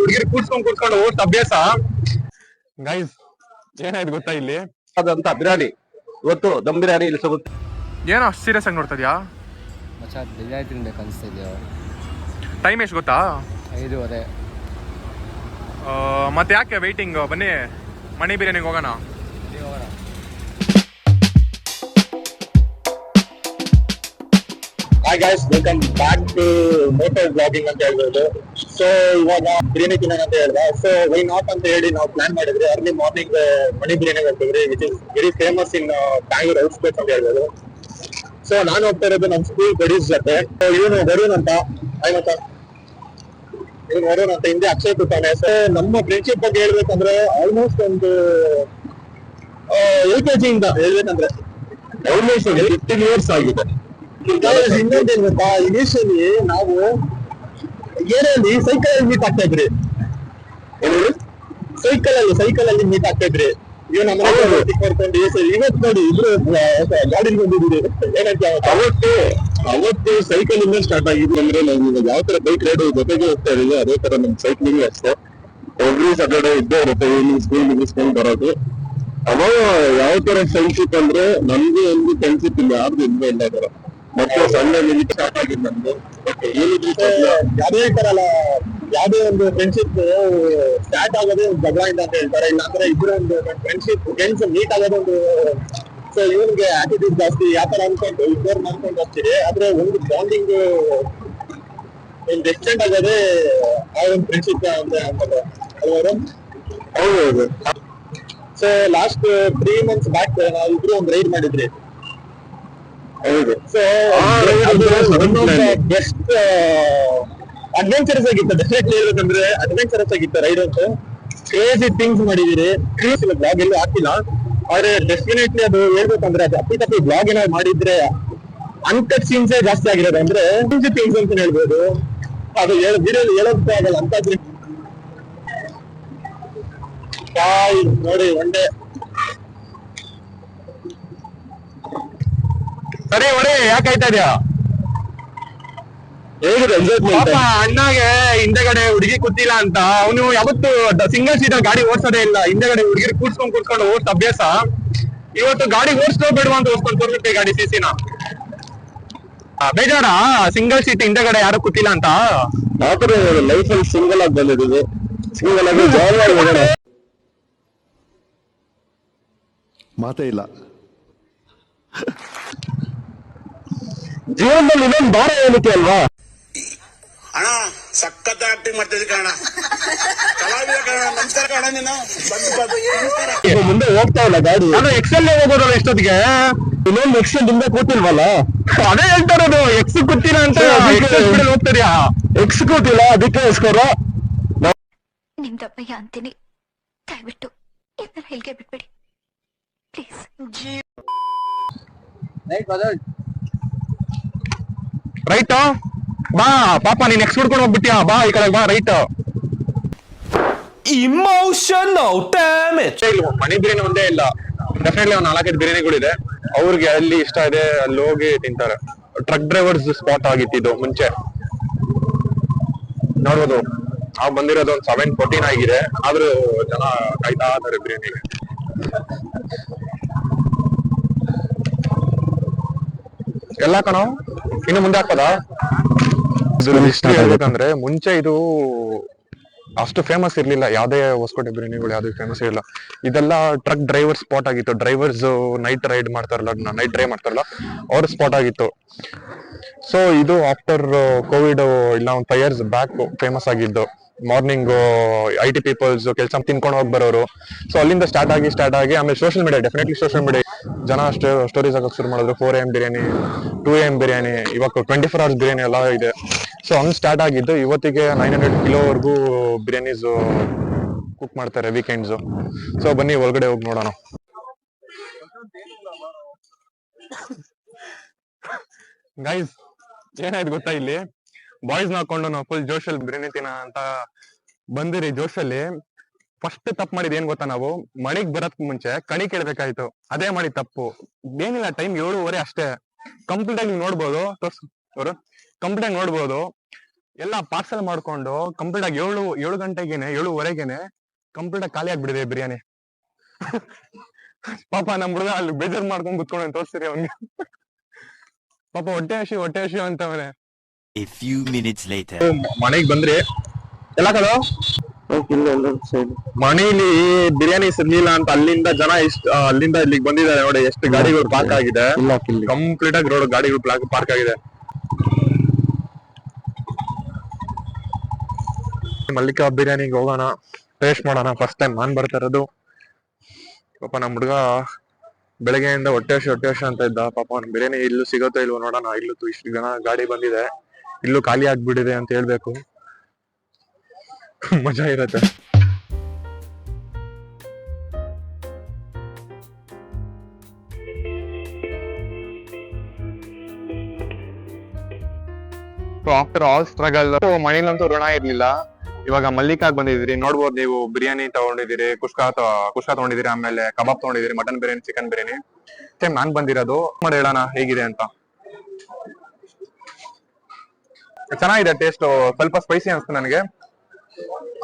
ಹುಡುಗಿರ್ ಕೂಡ್ಸ್ಕೊಂಡು ಓಟ್ ಅಭ್ಯಾಸ. ಗೈಸ್ ಏನಾಯ್ತು ಗೊತ್ತಾ ಇಲ್ಲಿ ಅದಂತ ಬಿರಿಯಾನಿ ಇವತ್ತು ದಮ್ ಬಿರಿಯಾನಿ ಇಲ್ಲಿ ಸಿಗುತ್ತೆ. ಏನೋ ಅಷ್ಟು ಸೀರಿಯಸ್ ಆಗಿ ನೋಡ್ತಾ ಇದೀಯಾ ಮಚ್ಚ? ಬಿರಿಯಾನಿ ತಿನ್ಬೇಕು ಅನಿಸ್ತಿದ್ಯೋ? ಟೈಮ್ ಎಷ್ಟು ಗೊತ್ತಾ? 5:30. ಮತ್ತೆ ಯಾಕೆ ವೈಟಿಂಗ್? ಬನ್ನಿ ಮಣಿ ಬಿರಿಯಾನಿಗೆ ಹೋಗೋಣ. Hi guys, welcome back to moto blogging ಅಂತ ಹೇಳ್ಬೋದು. ಸೊ ಇವಾಗ ಬಿರಿಯಾನಿ ತಿನ್ನೋಣ ಅಂತ ಹೇಳ್ದ. ಸೊ ವೈ ನಾಟ್ ಅಂತ ಹೇಳಿ ನಾವು ಪ್ಲಾನ್ ಮಾಡಿದ್ರಿ. ಅರ್ಲಿ ಮಾರ್ನಿಂಗ್ ಮಣಿ ಬಿರಿಯಾನಿ ಹೋಗ್ತಿದ್ರಿ, which is very famous in Bangalore outskirts ಅಂತ ಹೇಳ್ಬೋದು. ಸೊ ನಾನು ಹೋಗ್ತಾ ಇರೋದು ನಮ್ಮ ಸ್ಕೂಲ್ ಬಡೀಸ್ ಜೊತೆ. ಇವನು ವರುಣ್ ಅಂತ, ಇವನು ವರುಣ್ ಅಂತ, ಹಿಂದೆ ಅಕ್ಷಯ್ ಕೂತಾನೆ. ಸೊ ನಮ್ಮ ಫ್ರೆಂಡ್ಶಿಪ್ ಬಗ್ಗೆ ಹೇಳ್ಬೇಕಂದ್ರೆ ಆಲ್ಮೋಸ್ಟ್ ಒಂದು LKG ಇಂದ ಹೇಳ್ಬೇಕಂದ್ರೆ ಆಲ್ಮೋಸ್ಟ್ 15 years ಆಗಿದೆ. ಇನ್ನೊಂದೇನ್ ಗೊತ್ತಾ, ಇನಿಷಿಯಲಿ ನಾವು ಏರಿಯಲ್ಲಿ ಸೈಕಲ್ ಅಲ್ಲಿ ಮೀಟ್ ಆಗ್ತಾ ಇದ್ರಿ. ಸೈಕಲ್ ಅಲ್ಲಿ ಮೀಟ್ ಆಗ್ತಾ ಇದ್ರಿ. ಇವ್ ನಮ್ಮ ಮಾಡ್ಕೊಂಡು ಇವತ್ತು ನೋಡಿ ಇಬ್ರು ಗಾಡಿ ಬಂದಿದ್ದೀರಿ. ಏನಂತ ಅವತ್ತು ಸೈಕಲ್ ಇಂದ ಸ್ಟಾರ್ಟ್ ಆಗಿದ್ದು. ಅಂದ್ರೆ ನಾವು ಇವಾಗ ಯಾವ ತರ ಬೈಕ್ ರೈಡ್ ಜೊತೆಗೆ ಹೋಗ್ತಾ ಇದೀವಿ, ಅದೇ ತರ ನಮ್ ಸೈಕ್ಲಿಂಗ್ ಅಷ್ಟೇ. ಎವ್ರಿ ಸ್ಯಾಟರ್ಡೇ ಇದ್ದೇ ಇರುತ್ತೆ ಈವ್ನಿಂಗ್ ಸ್ಕೂಲ್ ಮುಗಿಸ್ಕೊಂಡು ಬರೋದು. ಅವಾಗ ಯಾವ ತರ ಫ್ರೆಂಡ್ಶಿಪ್ ಅಂದ್ರೆ ನಮ್ಗೆ ಒಂದು ಫ್ರೆಂಡ್ಶಿಪ್ ಇಲ್ಲ, ಯಾರ್ದು ಇಲ್ವೇ ಇಲ್ಲ ತರ. ಮತ್ತೆ ಸಣ್ಣ ಸ್ಟಾರ್ಟ್ ಆಗಿದ್ದು ನಮ್ದು. ಯಾವ್ದೇ ತರ ಯಾವ್ದೇ ಒಂದು ಫ್ರೆಂಡ್ಶಿಪ್ ಸ್ಟಾರ್ಟ್ ಆಗೋದೇ ಒಂದು ಜಗಳದಿಂದ ಅಂತ ಹೇಳ್ತಾರೆ. ಇಲ್ಲಾಂದ್ರೆ ಇಬ್ಬರು ಒಂದು ಫ್ರೆಂಡ್ಸ್ ಮೀಟ್ ಆಗೋದೊಂದು. ಸೊ ಇವನ್ಗೆ ಆಟಿಟ್ಯೂಡ್ ಜಾಸ್ತಿ, ಯಾವ ತರ ಅನ್ಕೊಂಡು ಇಬ್ಬರು ಮಾಡ್ಕೊಂಡು ಹೋಗ್ತೀರಿ. ಆದ್ರೆ ಒಂದು ಬಾಂಡಿಂಗ್ ಒಂದು ಎಕ್ಸ್ಟೆಂಡ್ ಆಗೋದೇ ಆ ಒಂದು ಫ್ರೆಂಡ್ಶಿಪ್ ಅಂತ ಅನ್ಕೊಂಡು. ಹೌದು. ಸೊ ಲಾಸ್ಟ್ 3 months ಬ್ಯಾಕ್ ನಾವು ಇಬ್ರು ಒಂದು ರೈಡ್ ಮಾಡಿದ್ರಿ. ಹೌದು. ಸೊ ಬೆಸ್ಟ್ ಅಡ್ವೆಂಚರಸ್ ಆಗಿತ್ತು. ಡೆಫಿನೆಟ್ಲಿ ಹೇಳ್ಬೇಕಂದ್ರೆ ಅಡ್ವೆಂಚರಸ್ ಆಗಿತ್ತು ರೈಡ್ ಅಂತ. ಕ್ರೇಜಿ ಥಿಂಗ್ಸ್ ಮಾಡಿದಿರಿ. ಬ್ಲಾಗ್ ಎಲ್ಲೂ ಹಾಕಿಲ್ಲ, ಆದ್ರೆ ಡೆಫಿನೆಟ್ಲಿ ಅದು ಹೇಳ್ಬೇಕಂದ್ರೆ ಅದು ಅಪ್ಪಿ ಬ್ಲಾಗ್ ಏನಾದ್ರು ಮಾಡಿದ್ರೆ ಅನ್ಕಟ್ ಸೀನ್ಸ್ ಜಾಸ್ತಿ ಆಗಿರೋದು. ಅಂದ್ರೆ ಥಿಂಗ್ಸ್ ಅಂತ ಹೇಳ್ಬೋದು. ಅದು ವಿಡಿಯೋಲಿ ಹೇಳೋದಕ್ಕೆ ಆಗಲ್ಲ ಅಂತದ್ರಿ. ನೋಡಿ ಒಂದೇ ಸರಿ ಹೊಡಿ, ಯಾಕೆ ಆಯ್ತಾ ಇದೆಯಾ? ಹೇಗಿದೆ ಅಣ್ಣಗೆ ಹಿಂದೆಗಡೆ ಹುಡುಗಿ ಕೂತಿಲ್ಲ ಅಂತ. ಅವನು ಯಾವತ್ತು ಸಿಂಗಲ್ ಸೀಟರ್ ಗಾಡಿ ಓಡಿಸೋದೇ ಇಲ್ಲ. ಹಿಂದೆಗಡೆ ಹುಡುಗಿರ್ ಕೂಡ್ಸ್ಕೊಂಡು ಓಡ್ಸ ಅಭ್ಯಾಸ. ಇವತ್ತು ಗಾಡಿ ಓಡಿಸ್ಲೋ ಬೇಡ ಅಂತ ಓಡಿಸ್ಕೊಂಡು ತೋರ್ಬಿಟ್ಟೆ ಗಾಡಿ ಸಿಸಿನ. ಬೇಜಾರ ಸಿಂಗಲ್ ಸೀಟ್ ಹಿಂದೆಗಡೆ ಯಾರು ಕೂತಿಲ್ಲ ಅಂತ. ಆತರ ಲೈಫ್ ಅಲ್ಲಿ ಸಿಂಗಲ್ ಆಗಿ ಬಂದಿದ್ದೀವಿ. ಸಿಂಗಲ್ ಆಗಿ ಜಾಲಿ ಆಗಿ ಮಾತೇ ಇಲ್ಲ. ಜೀವನದಲ್ಲಿ ಇನ್ನೊಂದು ಭಾರ ಏನಕ್ಕೆ ಅಲ್ವಾ ಅಣ್ಣ? ಸಖತ್ ಆಕ್ಟಿಂಗ್ ಮಾಡ್ತಿದ್ದೆ ಕಣ, ಕಲಾವಿದ ಕಣ. ನಮಸ್ಕಾರ ಕಣ. ನೀನು ಮುಂದೆ ಹೋಗ್ತಾ ಇಲ್ಲ ಗಾಡಿ. ನಾನು ಎಕ್ಸೆಲ್ ಹೋಗೋದಲ್ಲ ಎಷ್ಟೊತ್ತಿಗೆ. ಇನ್ನೊಂದು ಎಕ್ಸೆಲ್ ಮುಂದೆ ಕೂತಿಲ್ವಲ್ಲ, ಅದೇ ಹೇಳ್ತಾ ಇರೋದು. ಎಕ್ಸ್ ಕೂತಿಲ್ಲ ಅಂತ ಹೋಗ್ತಾರ್ಯಾ? ಎಕ್ಸ್ ಕೂತಿಲ್ಲ, ಅದಕ್ಕೋಸ್ಕರ ನಿಮ್ದಪ್ಪಯ್ಯ ಅಂತೀನಿ. ದಯವಿಟ್ಟು ಇದನ್ನ ಹೇಳ್ಗೆ ಬಿಟ್ಬಿಡಿ ಪ್ಲೀಸ್. ರೈಟ್ ಬಾ ಪಾಪ, ನೀನ್ ಎಕ್ಸ್ ಹುಡ್ಕೊಂಡು ಹೋಗ್ಬಿಟ್ಯಾ? ಬಾ ಈ ಕಡೆ ಬಾ, right. Emotional damage. Mani Biryani ಒಂದೇ ಇಲ್ಲ, ಡೆಫಿನೆಟ್ಲಿ ಒಂದು 4-5 ಬಿರಿಯಾನಿಗಳಿದೆ. ಅವ್ರಿಗೆ ಅಲ್ಲಿ ಇಷ್ಟ ಇದೆ ಅಲ್ಲಿ ಹೋಗಿ ತಿಂತಾರೆ. ಟ್ರಕ್ ಡ್ರೈವರ್ಸ್ ಸ್ಪಾಟ್ ಆಗಿತ್ತು ಮುಂಚೆ ನೋಡ್ಬೋದು. ನಾವು ಬಂದಿರೋದು ಒಂದು 7:14 ಆಗಿದೆ, ಆದ್ರೂ ಜನ ಕಾಯ್ತಾ ಇದಾರೆ ಬಿರಿಯಾನಿಗೆ. ಎಲ್ಲ ಕಣೋ, ಇನ್ನು ಮುಂದೆ ಹಾಕೋದಾ? ಹಿಸ್ಟ್ರಿ ಹೇಳ್ಬೇಕಂದ್ರೆ ಮುಂಚೆ ಇದು ಅಷ್ಟು ಫೇಮಸ್ ಇರ್ಲಿಲ್ಲ. ಯಾವ್ದೇ ಹೊಸಕೋಟೆ ಬಿರಿಯಾನಿಗಳು ಯಾವ್ದು ಫೇಮಸ್ ಇರಲಿಲ್ಲ. ಇದೆಲ್ಲ ಟ್ರಕ್ ಡ್ರೈವರ್ ಸ್ಪಾಟ್ ಆಗಿತ್ತು. ಡ್ರೈವರ್ಸ್ ನೈಟ್ ರೈಡ್ ಮಾಡ್ತಾರಲ್ಲ, ನೈಟ್ ಡ್ರೈವ್ ಮಾಡ್ತಾರಲ್ಲ, ಅವ್ರ ಸ್ಪಾಟ್ ಆಗಿತ್ತು. ಸೊ ಇದು ಆಫ್ಟರ್ ಕೋವಿಡ್ ಇಲ್ಲ ಒಂದು 5 years ಬ್ಯಾಕ್ ಫೇಮಸ್ ಆಗಿದ್ದು. ಮಾರ್ನಿಂಗ್ IT ಪೀಪಲ್ಸ್ ಕೆಲಸ ತಿನ್ಕೊಂಡು ಹೋಗಿ ಬರೋರು. ಸೊ ಅಲ್ಲಿಂದ ಸ್ಟಾರ್ಟ್ ಆಗಿ ಆಮೇಲೆ social media, definitely social media ಜನ ಸ್ಟೋರೀಸ್ ಆಗಕ್ಕೆ ಶುರು ಮಾಡಿದ್ರು. 4 AM ಬಿರಿಯಾನಿ, 2 AM ಬಿರಿಯಾನಿ, ಇವಾಗ 24 hours ಬಿರಿಯಾನಿ ಎಲ್ಲ ಇದೆ. ಸೊ ಹಂಗ್ ಸ್ಟಾರ್ಟ್ ಆಗಿದ್ದು. ಇವತ್ತಿಗೆ 900 ಕಿಲೋವರೆಗೂ ಬಿರಿಯಾನೀಸ್ ಕುಕ್ ಮಾಡ್ತಾರೆ ವೀಕೆಂಡ್ಸ್. ಸೊ ಬನ್ನಿ ಒಳಗಡೆ ಹೋಗಿ ನೋಡೋಣ. ಗೈಸ್ ಏನಾಯ್ತು ಗೊತ್ತಾ, ಇಲ್ಲಿ ಬಾಯ್ಸ್ ಹಾಕೊಂಡು ನಾವು ಫುಲ್ ಜೋಶಲ್ಲಿ ಬಿರಿಯಾನಿ ತಿನ್ನ ಅಂತ ಬಂದಿರಿ. ಜೋಶಲ್ಲಿ ಫಸ್ಟ್ ತಪ್ಪು ಮಾಡಿದ್ ಏನ್ ಗೊತ್ತಾ, ನಾವು ಮಣಿಗ್ ಬರಕ್ ಮುಂಚೆ ಕಣಿ ಕೇಳ್ಬೇಕಾಯ್ತು. ಅದೇ ಮಾಡಿ ತಪ್ಪು. ಏನಿಲ್ಲ, ಟೈಮ್ 7:30 ಅಷ್ಟೇ. ಕಂಪ್ಲೀಟ್ ಆಗಿ ನೀವು ನೋಡ್ಬೋದು, ಅವರು ಕಂಪ್ಲೀಟ್ ಆಗಿ ನೋಡ್ಬೋದು. ಎಲ್ಲ ಪಾರ್ಸಲ್ ಮಾಡ್ಕೊಂಡು ಕಂಪ್ಲೀಟ್ ಆಗಿ 7 ಗಂಟೆಗೆನೆ 7:15ಗೆನೆ ಕಂಪ್ಲೀಟ್ ಆಗಿ ಖಾಲಿ ಆಗ್ಬಿಡಿದೆ ಬಿರಿಯಾನಿ. ಪಾಪ ನಮ್ ಹುಡುಗ ಅಲ್ಲಿ ಬೇಜಾರ್ ಮಾಡ್ಕೊಂಡ್ ಕುತ್ಕೊಂಡು ತೋರ್ಸಿರಿ ಅವ್ನಿಗೆ. ಪಾಪ ಹೊಟ್ಟೆ ಹಸಿ ಅಂತವನೆ. A few minutes later. ಮನೆಗ್ ಬಂದ್ರಿ ಎಲ್ಲ ಕಡೆ ಮನೇಲಿ ಬಿರಿಯಾನಿ ಸಿಗ್ಲಿಲ್ಲ ಅಂತ ಅಲ್ಲಿಂದ ಜನ ಅಲ್ಲಿಂದ ಇಲ್ಲಿಗೆ ಬಂದಿದ್ದಾರೆ ನೋಡಿ. ಎಷ್ಟು ಗಾಡಿಗಳು ಪಾರ್ಕ್ ಆಗಿದೆ, ಕಂಪ್ಲೀಟ್ ಆಗಿ ರೋಡ್ ಗಾಡಿಗಳು ಪಾರ್ಕ್ ಆಗಿದೆ. ಮಲ್ಲಿಕಾ ಬಿರಿಯಾನಿಗೆ ಹೋಗೋಣ, ಟೇಸ್ಟ್ ಮಾಡೋಣ. ಫಸ್ಟ್ ಟೈಮ್ ನಾನ್ ಬರ್ತಾ ಇರೋದು. ಪಾಪ ನಮ್ ಹುಡುಗ ಬೆಳಗ್ಗೆಯಿಂದ ಹೊಟ್ಟೆ ಹಸಿ ಅಂತ ಇದ್ದ. ಪಾಪ ಅವ್ನ ಬಿರಿಯಾನಿ ಇಲ್ಲೂ ಸಿಗುತ್ತೋ ಇಲ್ವೋ ನೋಡೋಣ. ಇಲ್ಲೂ ಇಷ್ಟು ಜನ ಗಾಡಿ ಬಂದಿದೆ, ಇಲ್ಲೂ ಖಾಲಿ ಆಗ್ಬಿಟ್ಟಿದೆ ಅಂತ ಹೇಳ್ಬೇಕು. ಮಜಾ ಇರತ್ತೆ. ಆಫ್ಟರ್ ಆಲ್ ಸ್ಟ್ರಗಲ್ ಮನೇಲಂತೂ ಋಣ ಇರ್ಲಿಲ್ಲ. ಇವಾಗ ಮಲ್ಲಿಕಾಗ್ ಬಂದಿದ್ದೀರಿ, ನೋಡ್ಬೋದು ನೀವು. ಬಿರಿಯಾನಿ ತಗೊಂಡಿದ್ದೀರಿ, ಕುಷ್ಕಾ ತಗೊಂಡಿದ್ದೀರಿ, ಆಮೇಲೆ ಕಬಾಬ್ ತಗೊಂಡಿದ್ದೀರಿ, mutton biryani, chicken biryani. Same ನಾನ್ ಬಂದಿರೋದು. ಮಾಡಿ ಹೇಳೋಣ ಹೇಗಿದೆ ಅಂತ. ಚೆನ್ನಾಗಿದೆ ಟೇಸ್ಟ್, ಸ್ವಲ್ಪ ಸ್ಪೈಸಿ ಅನ್ಸ್ತು ನನಗೆ.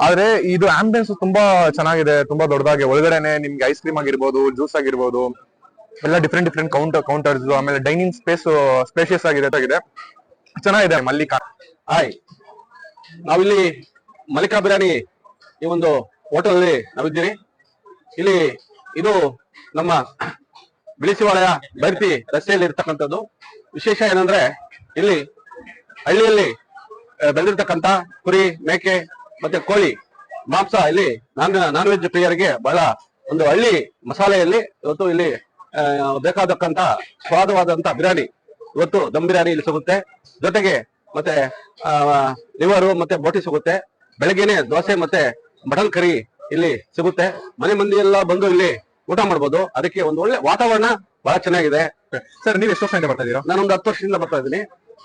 ಆದ್ರೆ ಇದು ಆಂಬಿಯನ್ಸ್ ತುಂಬಾ ಚೆನ್ನಾಗಿದೆ, ತುಂಬಾ ದೊಡ್ಡದಾಗಿ. ಒಳಗಡೆನೆ ನಿಮ್ಗೆ ಐಸ್ ಕ್ರೀಮ್ ಆಗಿರ್ಬೋದು, ಜ್ಯೂಸ್ ಆಗಿರ್ಬೋದು, ಎಲ್ಲ ಡಿಫ್ರೆಂಟ್ ಕೌಂಟರ್ಸ್, ಆಮೇಲೆ ಡೈನಿಂಗ್ ಸ್ಪೇಷಿಯಸ್ ಆಗಿದೆ. ಚೆನ್ನಾಗಿದೆ ಮಲ್ಲಿಕಾ. ಹಾಯ್, ನಾವಿಲ್ಲಿ ಮಲ್ಲಿಕಾ ಬಿರಿಯಾನಿ ಈ ಒಂದು ಹೋಟೆಲ್ ಅಲ್ಲಿ ನಾವಿದ್ದೀರಿ. ಇಲ್ಲಿ ಇದು ನಮ್ಮ ಬಿಳಿಸಿವಾಳಯ ಬೈರ್ತಿ ರಸ್ತೆಯಲ್ಲಿ ಇರ್ತಕ್ಕಂಥದ್ದು. ವಿಶೇಷ ಏನಂದ್ರೆ ಇಲ್ಲಿ ಹಳ್ಳಿಯಲ್ಲಿ ಬೆಳೆದಿರ್ತಕ್ಕಂಥ ಕುರಿ, ಮೇಕೆ ಮತ್ತೆ ಕೋಳಿ ಮಾಂಸ ಇಲ್ಲಿ ನಾನ್ ವೆಜ್ ಪ್ರಿಯರಿಗೆ ಬಹಳ ಒಂದು ಹಳ್ಳಿ ಮಸಾಲೆಯಲ್ಲಿ ಇವತ್ತು ಇಲ್ಲಿ ಬೇಕಾದಕ್ಕಂತ ಸ್ವಾದವಾದಂತ ಬಿರಿಯಾನಿ ಇವತ್ತು ದಮ್ ಬಿರಿಯಾನಿ ಇಲ್ಲಿ ಸಿಗುತ್ತೆ. ಜೊತೆಗೆ ಮತ್ತೆ ಲಿವರು ಮತ್ತೆ ಬೋಟಿ ಸಿಗುತ್ತೆ. ಬೆಳಗ್ಗೆನೆ ದೋಸೆ ಮತ್ತೆ ಮಟನ್ ಕರಿ ಇಲ್ಲಿ ಸಿಗುತ್ತೆ. ಮನೆ ಮಂದಿ ಎಲ್ಲ ಬಂದು ಇಲ್ಲಿ ಊಟ ಮಾಡ್ಬೋದು. ಅದಕ್ಕೆ ಒಂದು ಒಳ್ಳೆ ವಾತಾವರಣ ಬಹಳ ಚೆನ್ನಾಗಿದೆ. ಸರ್ ನೀವು ಎಷ್ಟು ವರ್ಷದಿಂದ ಬರ್ತಾ ಇದೀರಾ? ನಾನೊಂದು 10 ವರ್ಷದಿಂದ ಬರ್ತಾ ಇದ್ದೀನಿ.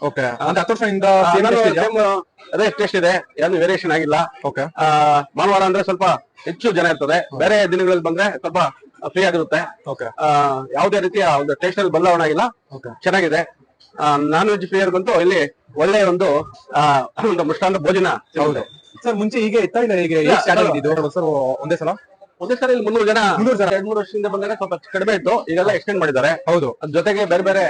ಓಕೆ, 10 ವರ್ಷದಿಂದ ಅದೇ ಟೇಸ್ಟ್ ಇದೆ, ಏನು ವೇರಿಯೇಷನ್ ಆಗಿಲ್ಲ. ಓಕೆ, ಭಾನುವಾರ ಅಂದ್ರೆ ಸ್ವಲ್ಪ ಹೆಚ್ಚು ಜನ ಇರ್ತದೆ, ಬೇರೆ ದಿನಗಳಲ್ಲಿ ಬಂದ್ರೆ ಸ್ವಲ್ಪ ಫ್ರೀ ಆಗಿರುತ್ತೆ. ಓಕೆ, ಯಾವುದೇ ರೀತಿಯ ಒಂದು ಟೇಸ್ಟ್ ಅಲ್ಲಿ ಬದಲಾವಣೆ ಆಗಿಲ್ಲ, ಚೆನ್ನಾಗಿದೆ. ನಾನ್ ವೆಜ್ ಪ್ರಿಯರ್ಗಂತೂ ಇಲ್ಲಿ ಒಳ್ಳೆ ಒಂದು ಮೃಷ್ಟಾನ್ನ ಭೋಜನ ಸಿಗುತ್ತೆ. ಸರ್ ಮುಂಚೆ ಹೀಗೆ ಇತ್ತಾ ಇಲ್ಲ ಹೇಗೆ ಸ್ಟಾರ್ಟ್ ಆಗಿದ್ದು ಸರ್? ಒಂದೇ ಸಲ ಇಲ್ಲಿ 300 ಜನ 2-3 ವರ್ಷದಿಂದ ಬಂದಾಗ ಸ್ವಲ್ಪ ಕಡಿಮೆ ಇತ್ತು, ಈಗೆಲ್ಲ ಎಕ್ಸ್ಟೆಂಡ್ ಮಾಡಿದ್ದಾರೆ. ಹೌದು, ಅದ್ರ ಜೊತೆಗೆ ಬೇರೆ ಬೇರೆ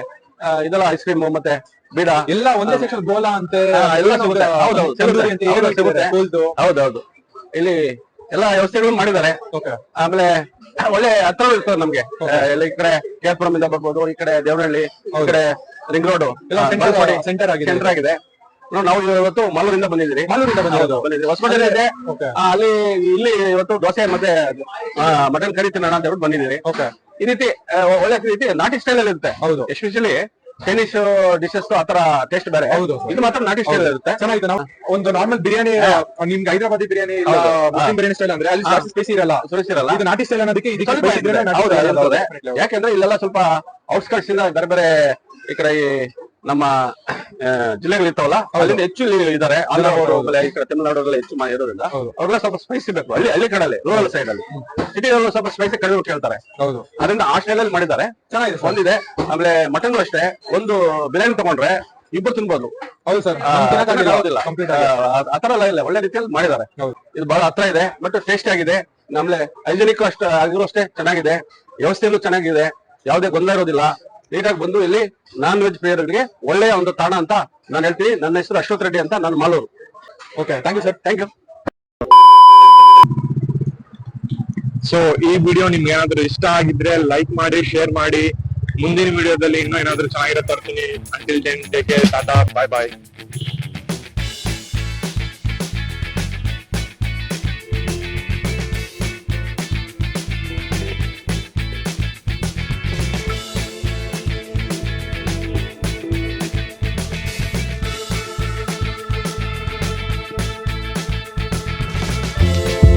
ಇದೆಲ್ಲ ಐಸ್ ಕ್ರೀಮ್ ಮತ್ತೆ ಬೀಡ ಎಲ್ಲ ಒಂದೇ ಸೆಕ್ಷನ್ ಗೋಲಾ ಅಂತ ಎಲ್ಲ ಸಿಗುತ್ತೆ. ಹೌದೌದು, ಇಲ್ಲಿ ಎಲ್ಲಾ ವ್ಯವಸ್ಥೆಗಳು ಮಾಡಿದ್ದಾರೆ. ಆಮೇಲೆ ಒಳ್ಳೆ ಹತ್ರ ಇರ್ತದೆ ನಮ್ಗೆ. ಈ ಕಡೆ ಕೇರ್ಪುರಂ ಇಂದ ಬರ್ಬೋದು, ಈ ಕಡೆ ದೇವನಹಳ್ಳಿ, ಈ ಕಡೆ ರಿಂಗ್ ರೋಡ್ ಸೆಂಟರ್ ಆಗಿದೆ. ನಾವು ಇವತ್ತು ಮಾಲೂರಿಂದ ಬಂದಿದ್ದೀರಿ. ಹೊಸಪೇಟೆ ಇದೆ ಅಲ್ಲಿ. ಇಲ್ಲಿ ಇವತ್ತು ದೋಸೆ ಮತ್ತೆ ಮಟನ್ ಕರಿ ತಿನ್ನೋಣ ಅಂತ ಹೇಳ್ಬಿಟ್ಟು ಬಂದಿದ್ದೀರಿ. ಈ ರೀತಿ ಒಳ್ಳೆ ರೀತಿ ನಾಟಿ ಸ್ಟೈಲ್ ಅಲ್ಲಿ ಇರುತ್ತೆ. ಹೌದು, ಎಸ್ಪೆಷಲಿ ಚೈನೀಸ್ ಡಿಶಸ್ ಆತರ ಟೇಸ್ಟ್ ಬೇರೆ. ಹೌದು, ಇದು ಮಾತ್ರ ನಾಟಿ ಸ್ಟೈಲ್ ಇರುತ್ತೆ. ಚೆನ್ನಾಗಿದೆ. ನಾವು ಒಂದು ನಾರ್ಮಲ್ ಬಿರಿಯಾನಿ, ನಿಮ್ಗೆ ಹೈದರಾಬಾದಿ ಬಿರಿಯಾನಿ, ಮುಸ್ಲಿಂ ಬಿರಿಯಾನಿ ಸ್ಟೈಲ್ ಅಂದ್ರೆ ಅಲ್ಲಿ ಜಾಸ್ತಿ ಸ್ಪೈಸಿ ಇರಲ್ಲ. ಇದು ನಾಟಿ ಸ್ಟೈಲ್ ಅನ್ನೋದಕ್ಕೆ ಯಾಕೆಂದ್ರೆ ಇಲ್ಲೆಲ್ಲ ಸ್ವಲ್ಪ ಔಟ್ಸ್ಕರ್ಟ್ಸ್ ಇಂದ ಬೇರೆ ಬೇರೆ ಈ ಕಡೆ ನಮ್ಮ ಜಿಲ್ಲೆಗಳಿರ್ತಾವಲ್ಲ, ಅಲ್ಲಿಂದ ಹೆಚ್ಚು ಇದ್ದಾರೆ. ಆಂಧ್ರವರು ಈ ಕಡೆ ತಮಿಳುನಾಡು ಹೆಚ್ಚು ಇರೋದ್ರಿಂದ ಅವ್ರೆಲ್ಲ ಸ್ವಲ್ಪ ಸ್ಪೈಸಿ ಬೇಕು. ಹಳ್ಳಿ ಕಡೆಯಲ್ಲಿ, ರೂರಲ್ ಸೈಡ್ ಅಲ್ಲಿ, ಸಿಟಿ ಸ್ವಲ್ಪ ಸ್ಪೈಸಿ ಕಡಿಮೆ ಕೇಳ್ತಾರೆ. ಹೌದು, ಅದರಿಂದ ಆ ಸ್ಟೈಲ್ ಅಲ್ಲಿ ಮಾಡಿದ್ದಾರೆ. ಚೆನ್ನಾಗಿದೆ, ಒಂದಿದೆ. ಆಮೇಲೆ ಮಟನ್ ಅಷ್ಟೇ, ಒಂದು ಬಿರಿಯಾನಿ ತಗೊಂಡ್ರೆ ಇಬ್ಬರು ತಿನ್ಬೋದು. ಹೌದು ಸರ್, ಆತರ ಇಲ್ಲ, ಒಳ್ಳೆ ರೀತಿಯಲ್ಲಿ ಮಾಡಿದ್ದಾರೆ. ಇದು ಬಹಳ ಹತ್ರ ಇದೆ, ಬಟ್ ಟೇಸ್ಟ್ ಆಗಿದೆ. ಆಮೇಲೆ ಹೈಜೆನಿಕ್ ಆಗಿರೋಷ್ಟೇ ಚೆನ್ನಾಗಿದೆ. ವ್ಯವಸ್ಥೆಯಲ್ಲೂ ಚೆನ್ನಾಗಿದೆ, ಯಾವುದೇ ಗೊಂದಲ ಇರೋದಿಲ್ಲ. ನೀಟಾಗಿ ಬಂದು ಇಲ್ಲಿ ನಾನ್ ವೆಜ್ ಪ್ರಿಯರಿಗೆ ಒಳ್ಳೆಯ ಒಂದು ತಾಣ ಅಂತ ನಾನು ಹೇಳ್ತೀನಿ. ನನ್ನ ಹೆಸರು ಅಶ್ವಥ್ ರೆಡ್ಡಿ ಅಂತ, ನಾನು Malur. Okay, thank you sir. Thank you. So ಈ ವಿಡಿಯೋ ನಿಮ್ಗೆ ಏನಾದ್ರು ಇಷ್ಟ ಆಗಿದ್ರೆ ಲೈಕ್ ಮಾಡಿ, ಶೇರ್ ಮಾಡಿ. ಮುಂದಿನ ವಿಡಿಯೋದಲ್ಲಿ ಇನ್ನೂ ಏನಾದ್ರು ಚೆನ್ನಾಗಿರೋ ತರ್ತೀನಿ. Until then take care, tata, bye ಬಾಯ್.